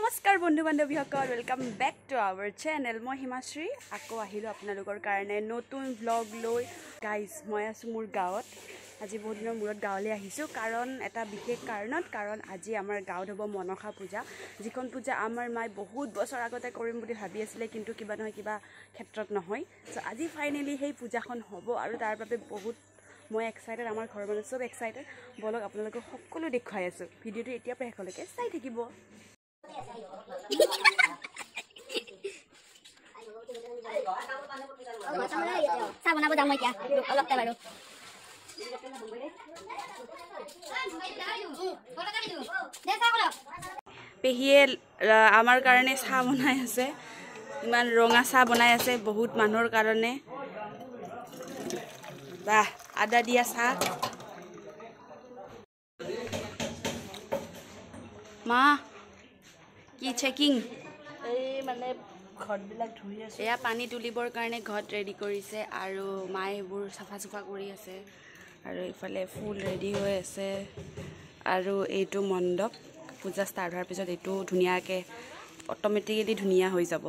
নমস্কাৰ বন্ধু বান্ধৱীসকল welcome back to our channel মই হিমাশ্ৰী আকৌ আহিলো আপোনালোকৰ কাৰণে নতুন ব্লগ লৈ গাইজ মই আছো মোৰ গাঁৱত আজি বহুত দিনৰ মূৰত গাঁৱলৈ আহিছো কাৰণ এটা বিশেষ কাৰণত কাৰণ আজি আমাৰ গাঁৱত হ'ব মনসা পূজা যিখন পূজা আমাৰ মাই বহুত বছৰ আগতে কৰিম বুলি ভাবি আছিল কিন্তু কিবা নহয় কিবা ক্ষেত্ৰত নহয় সো আজি ফাইনালি সেই পূজাখন হ'ব আৰু তাৰ বাবে বহুত মই এক্সাইটেড আমাৰ ঘৰৰ মানুহ সব এক্সাইটেড বলক আপোনালোকক সকলো দেখুৱাই আছো ভিডিঅ'টো এতিয়া পৰা শেষলৈকে চাই থাকিব Sabana jamu kya? Alok ta baru. পেহিয়ে আমাৰ কাৰণে চাহ বনাই আছে ইমান ৰঙা চাহ বনাই আছে বহুত মানুহৰ কাৰণে বাহ আদা দিয়া চাহ মা কি চেকিং এই মানে ঘৰবিলাক ধুই আছে এয়া পানী তুলিবৰ কাৰণে ঘৰত ৰেডি কৰিছে আৰু মায়ে এইবোৰ চাফা চাফা কৰি আছে আৰু ইফালে ফুল ৰেডি হৈ আছে আৰু এইটো মণ্ডপ পূজা ষ্টাৰ্ট হোৱাৰ পিছত এইটো ধুনীয়াকৈ অট'মেটিকেলি ধুনীয়া হৈ যাব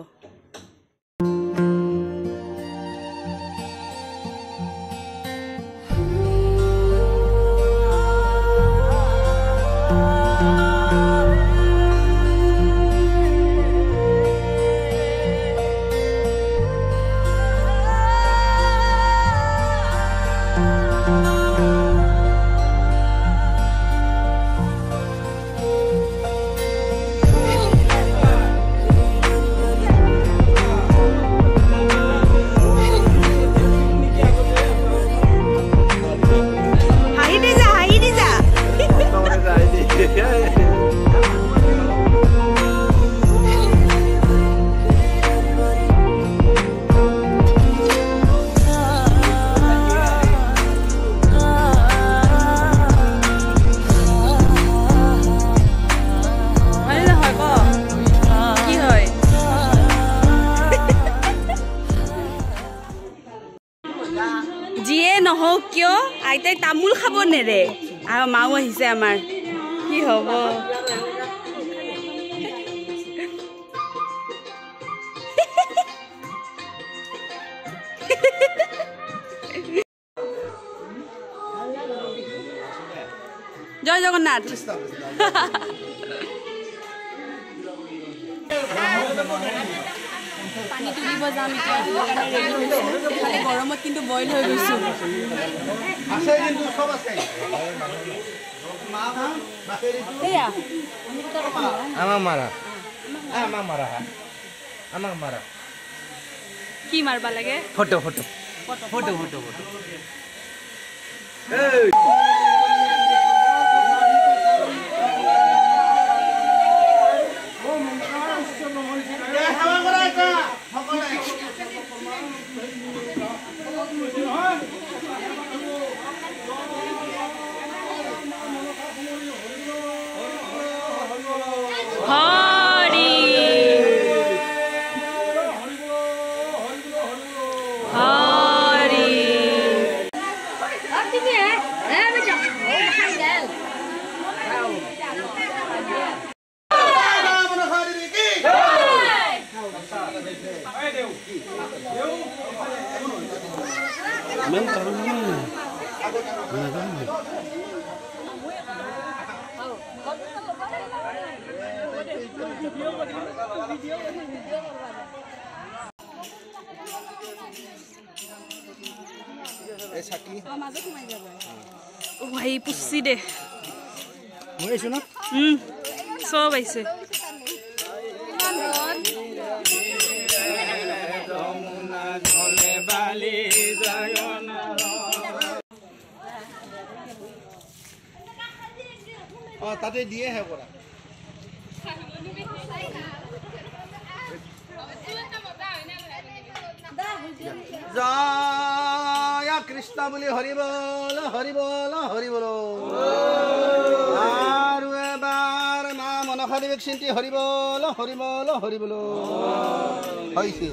যিয়ে নহওক কিয় আইতাই তামোল খাব নেৰে আৰু মাও আহিছে আমাৰ কি হ'ব জয় জগন্নাথ পানী তুলিব যাম এতিয়া ৰেডি হৈছে গৰমত কিন্তু বইল হৈ গৈছো কি মাৰবা লাগে photo photo photo photo photo ভাই পুচি দে সব আহিছে তাতে দিয়ে হে কৰা জয় কৃষ্ণ বুলি হৰি বল হৰি বল হৰি বল আৰু এবাৰ মা মনসা দেৱীক চিন্তি হৰি বল হৰি বল হৰি বল হৈছে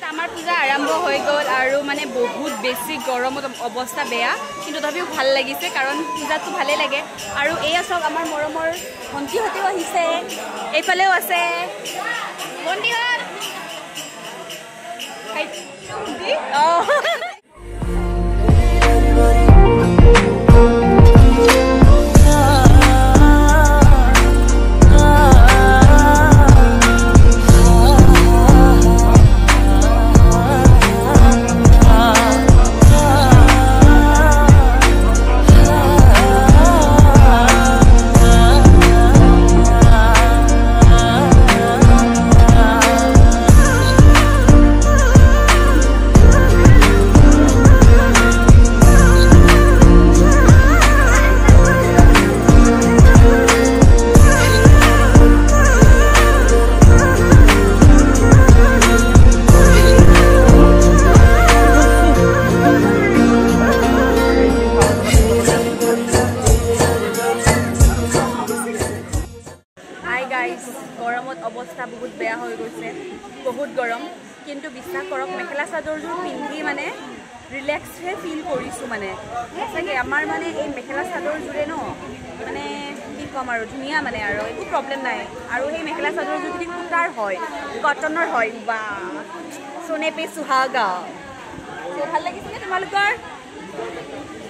আমাৰ পূজা আৰম্ভ হৈ গ'ল আৰু মানে বহুত বেছি গৰমত অৱস্থা বেয়া কিন্তু তথাপিও ভাল লাগিছে কাৰণ পূজাটো ভালেই লাগে আৰু এয়া চব আমাৰ মৰমৰ ভণ্টিহঁতেও আহিছে এইফালেও আছে ভণ্টিহঁত অঁ গৰমত অৱস্থা বহুত বেয়া হৈ গৈছে বহুত গৰম কিন্তু বিশ্বাস কৰক মেখেলা চাদৰযোৰ পিন্ধি মানে ৰিলেক্সহে ফিল কৰিছোঁ মানে সঁচাকৈ আমাৰ মানে এই মেখেলা চাদৰযোৰে ন মানে কি ক'ম আৰু ধুনীয়া মানে আৰু একো প্ৰব্লেম নাই আৰু সেই মেখেলা চাদৰযোৰ যদি সূতাৰ হয় কটনৰ হয় বা সোনে পে সুহাগা ভাল লাগিছেনে তোমালোকৰ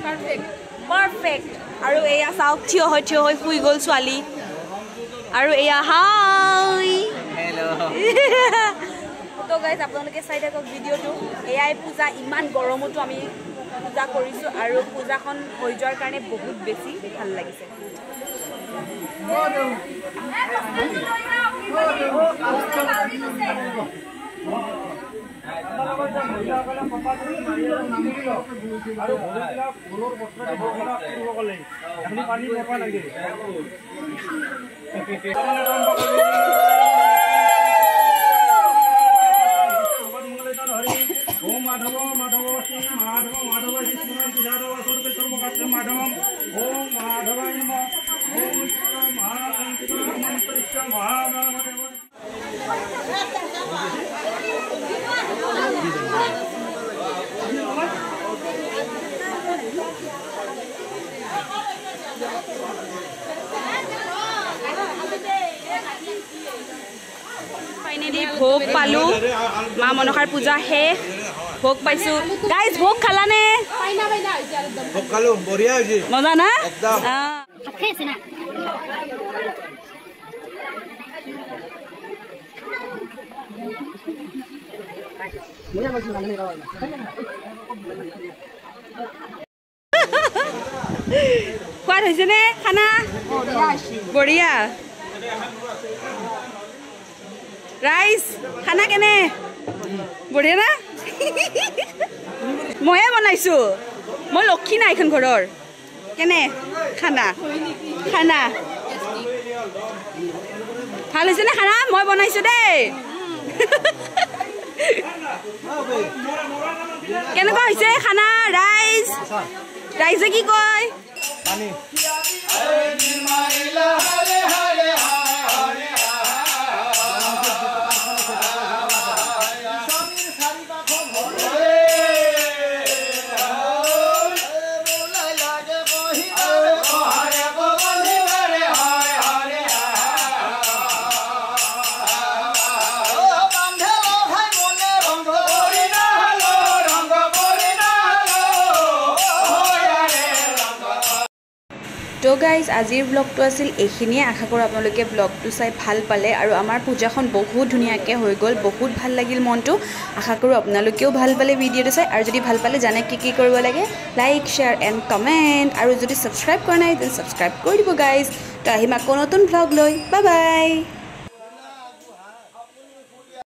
পাৰফেক্ট পাৰফেক্ট আৰু এয়া চাওক থিয় হৈ শুই গ'ল ছোৱালী আৰু এয়া হাই হেল্ল' তো গাইজ আপোনালোকে চাই থাকক ভিডিঅ'টো এয়াই পূজা ইমান গৰমতো আমি পূজা কৰিছোঁ আৰু পূজাখন হৈ যোৱাৰ কাৰণে বহুত বেছি ভাল লাগিছে माधव माधव श्री माधव माधव श्री माधव स्वरूप सर्वकात्र माधव ओम माधवाय नमः ओम महामंत्र महादेव ফাইনেলি ভোগ পালো মা মনসাৰ পূজা শেষ ভোগ পাইছো গাইজ ভোগ খালানে ভোগ খালো বঢ়িয়া হৈছে মজা না একদম খাই আছে না সোৱাদ হৈছেনে খানা বঢ়িয়া ৰাইজ খানা কেনে বঢ়িয়া না ময়ে বনাইছোঁ মই লক্ষী নাই এইখন ঘৰৰ কেনে খানা খানা ভাল হৈছেনে খানা মই বনাইছোঁ দেই কেনেকুৱা হৈছে খানা ৰাইজ ৰাইজে কি কয় তো গাইজ আজিৰ ব্লগটো আছিল এইখিনিয়ে আশা কৰোঁ আপোনালোকে ব্লগটো চাই ভাল পালে আৰু আমাৰ পূজাখন বহুত ধুনীয়াকৈ হৈ গ'ল বহুত ভাল লাগিল মনটো আশা কৰোঁ আপোনালোকেও ভাল পালে ভিডিঅ'টো চাই আৰু যদি ভাল পালে জানে কি কৰিব লাগে লাইক শ্বেয়াৰ এণ্ড কমেণ্ট আৰু যদি ছাবস্ক্ৰাইব কৰা নাই তেন ছাবস্ক্ৰাইব কৰি দিব গাইজ তো আহিম আকৌ নতুন ব্লগ লৈ বাই বাই